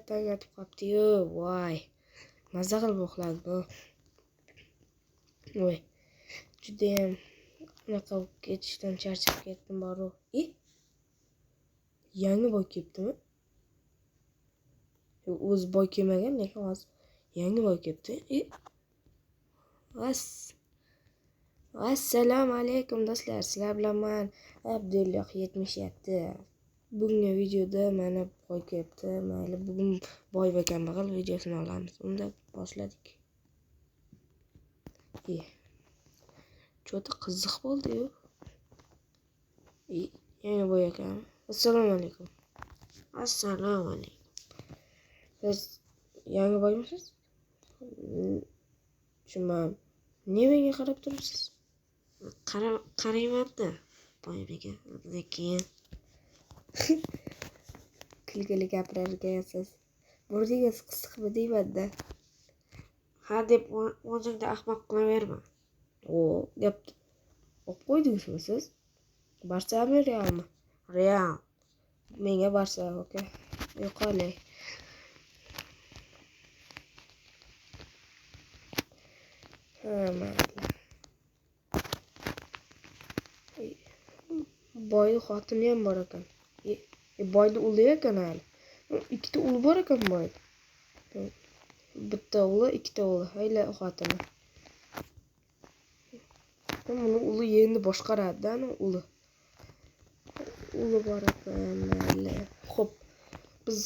Tong otib qopti-yu, voy. Maza qilib uxladi bu. Voy. Judayam unaqa ketishdan charchab ketdim boru. Yangi boy kelibdimi? O'zi boy kelmagan, lekin hozir yangi boy kelibdi. Assalomu alaykum do'stlar. Sizlar bilan men Abdulloh 77. Bugungi videoda mana boy kelibdi. Mayli, bugun boy va kambag'al videosini olamiz. Unda boshladik. Cho'ta qiziq bo'ldi-yu. Yangi boy ekan. Assalomu alaykum. Assalomu alaykum. Siz yangi boymisiz? Tushunmam. Niye menga qarab turibsiz? Qarayapti. Boybiga. Lekin kulgili gapirar ekansiz. Burdingiz qisiqmi deyman-da. Ha deb o'zingni ahmoq qilaverma. Gapni o'qib qo'ydingizmi siz? Barchami, Realmi? Real. Menga Barcha, okey. Yo'qolay. Boy xotini ham bor ekan. Boyni uli ekan hali. Ikkita uli bor ekan boyni. Bitta uli, ikkita uli, hayla xotini. Uni uli endi boshqaradi-da, uli. Uli bor ekan, mayli. Xo'p, biz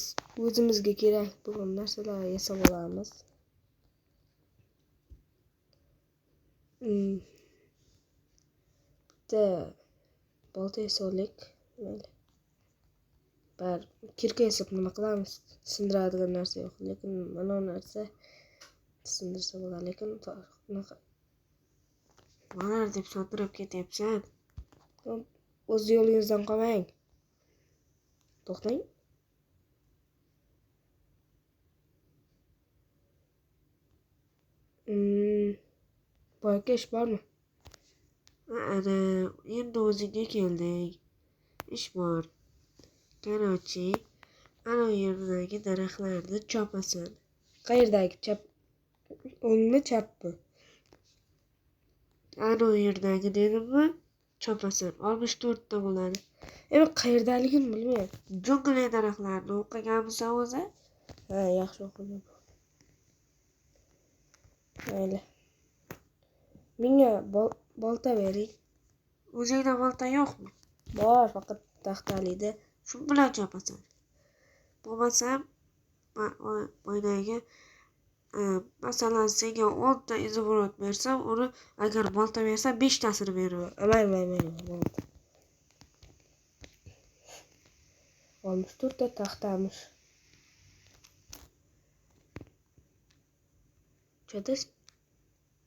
o'zimizga kerak bo'lgan narsalarni yasab olamiz. Bitta bolta yasolik, mayli. Kirka yasab nima qilamiz? Sindiradigan narsa yo'q, lekin mana bu narsa sindirsa bo'ladi, lekin unaqa mana deb so'tirib ketyapsan. O'z yo'lingizdan qolmang. To'xtang. Boyga ish bormi? Ana, endi o'zingga kelding. Ish bor. Qanochi, ana u yerdagi daraxtlarni chopasan. Qayerdagi chap? O'ngmi, chapmi? Ana u yerdagi dedimmi? Chopasan. 64 ta bo'ladi. Qayerdaligini bilmayman. Jungli daraxtlarni o'qiganmisan o'zi? Ha, yaxshi o'qidim. Mayli. Menga bolta bering. O'zingda bolta yo'qmi? Bor, faqat taxtalida. Shu bilan chopasan. Bo'lmasam, o'ynaga masalan senga 10 ta izоворot bersam, uni agar bolta bersam 5 tasini beraman. Mayli. 64 ta taxtamish. Juda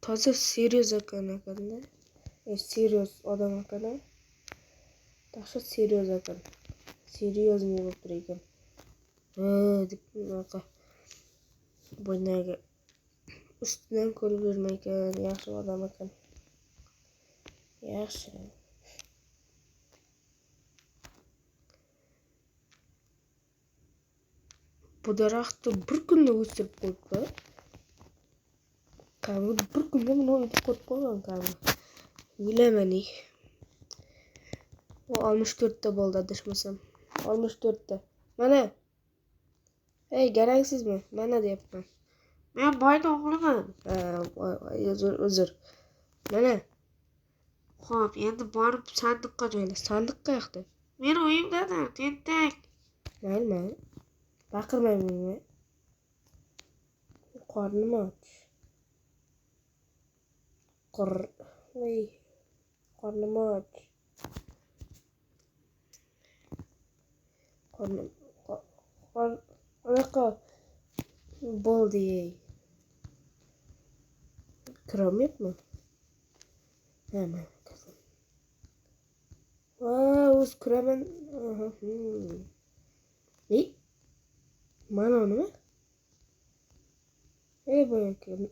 toza seriyoz ekan-da. Seriyoz odam ekan. Dahshat seriyoz ekan. Seriyozni bo'lib tur ekan. Deb unaqa bo'ynaga ustidan ko'rib yurmaykan, yaxshi odam ekan. Yaxshi. Bu daraxtni bir kunda o'stirib qo'yibdi. Kamil bir kunda buni o'yib qo'yib qo'ygan kamil. O'ylamani. O 64 ta bo'ldi adashmasam. 64 ta. Mana. Ey, garangsizmi? Mana deyapman. Men boyni o'g'liman. Uzr. Mana. Xo'p, endi borib sandiqqa joyla. Sandiq qayerda? Meni uyimda-da, tentak. Mayli. Baqirmay menga. Qornim och. Qornim och. Unaqa bo'ldi. Kiramyapmi? Mana. O'z kiraman. Mana nima?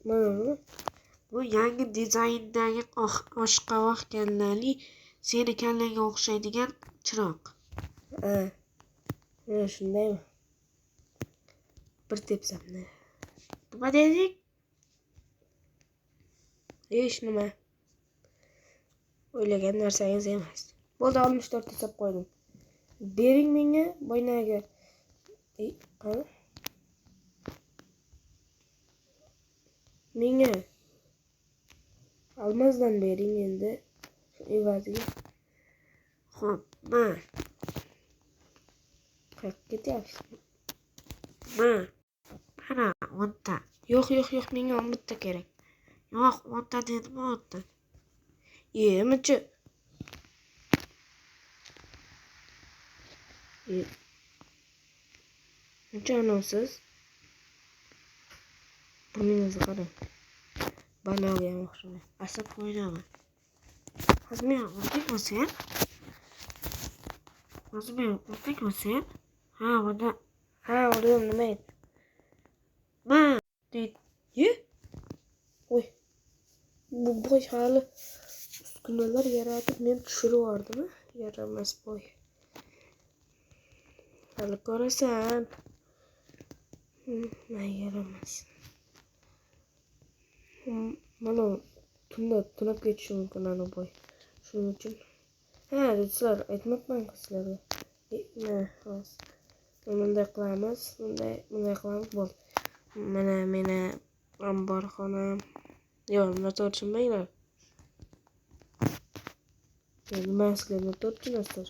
Mana nima? Bu yangi dizayndagi oshqovoq kallali, seni kallaga o'xshaydigan Chiroq. Ha. Shundaymi? Bir tepsamda. Nima deding? Hech nima. O'ylagan narsangiz emas. Bo'ldi, 64 desab qo'ydim. Bering menga boynaga. Qani? Menga almazdan bering endi. Evaziga. Xo'p, ma. Qayerga ketyapsiz? Ma. Mana 10 ta. Yo'q, menga 10 bitta kerak. Yo'q, 10 ta dedim, 10 ta. Muncha. Muncha anavsiz. Burningizni qarang. Baloga ham o'xshamaydi. Asab o'ynama. Hozir men urdingmi sen? Ha, unda. Ha, urdim, nima edi? Ma. Ye? Voy. Bu boy hali uskunalar yaratib men tushirib yubordimi? Yaramas boy. Hali ko'rasan. Yaramas. Mana tunda tunab ketishi mumkin ana boy. Shuning uchun. Ha, do'stlar, aytmoqman sizlarga. Xo'sh. Bunday qilamiz, bunday qilamiz bo'ldi. Mana meni omborxonam. Yo'q, motor tushunmanglar. Nima sizlar motor tushunasizlar?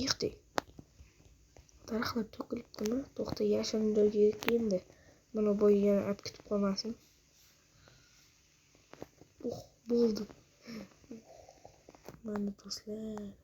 Yig'di. Daraxtlar to'kilibdimi? To'xta, yashirin joyga endi. Mana boy yana olib ketib qolmasin. Bo'ldi. Mana do'stlar.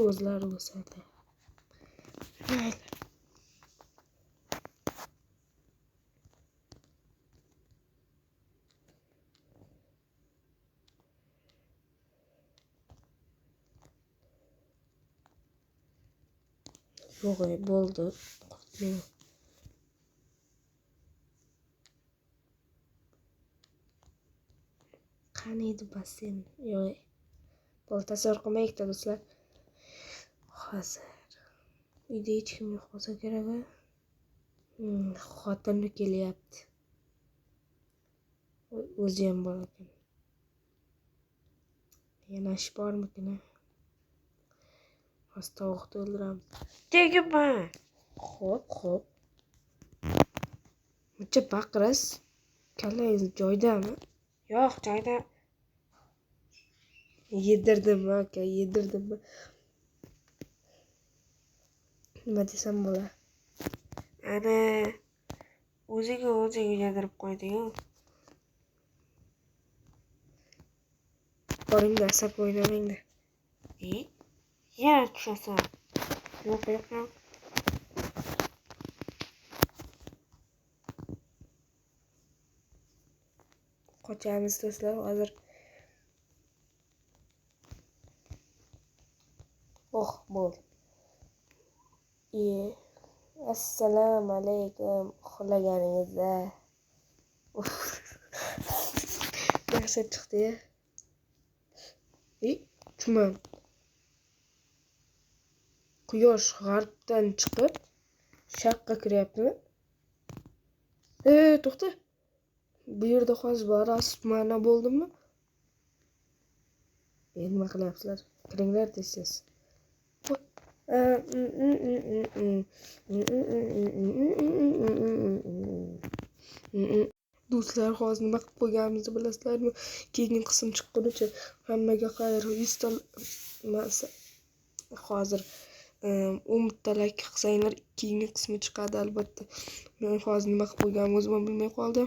O'zlari o'sadi. Mayli. Yo'q, bo'ldi. Qani edi basseyn? Yo'q. Bo'ldi, tasavvur qilmaylik do'stlar. Hozir uyda hech kim yo'q bo'lsa kerak. Xotini kelyapti. O'zi ham bor ekan. Yana ish bormikin? Hozir tovuqni o'ldiramiz. Tegma. Xo'p. Muncha baqirish. Kallangiz joydami? Yo'q, joyda. Yedirdimmi aka, yedirdimmi? Nima desam bo'lar? Ana o'ziga yedirib qo'ydi-yu. Boringda asab o'ynamangda. Yana tushasan. Yo'q. Qochamiz do'stlar, hozir. Bo'ldi. Assalomu alaykum uxlaganingizda. Dahshat chiqdi-ya. Tuman. Quyosh g'arbdan chiqib sharqqa kiryaptimi? To'xta. Bu yerda hozir barasi mana bo'ldimi? Nima qilyapsizlar? Kiringlar deysiz. Do'stlar, hozir nima qilib qo'yganimizni bilasizlarmi? Keyingi qism chiqqunicha hammaga xayr. 100 ta hozir 10 ta like qilsanglar keyingi qismi chiqadi albatta. Men hozir nima qilib qo'yganimni o'zim bilmay qoldim.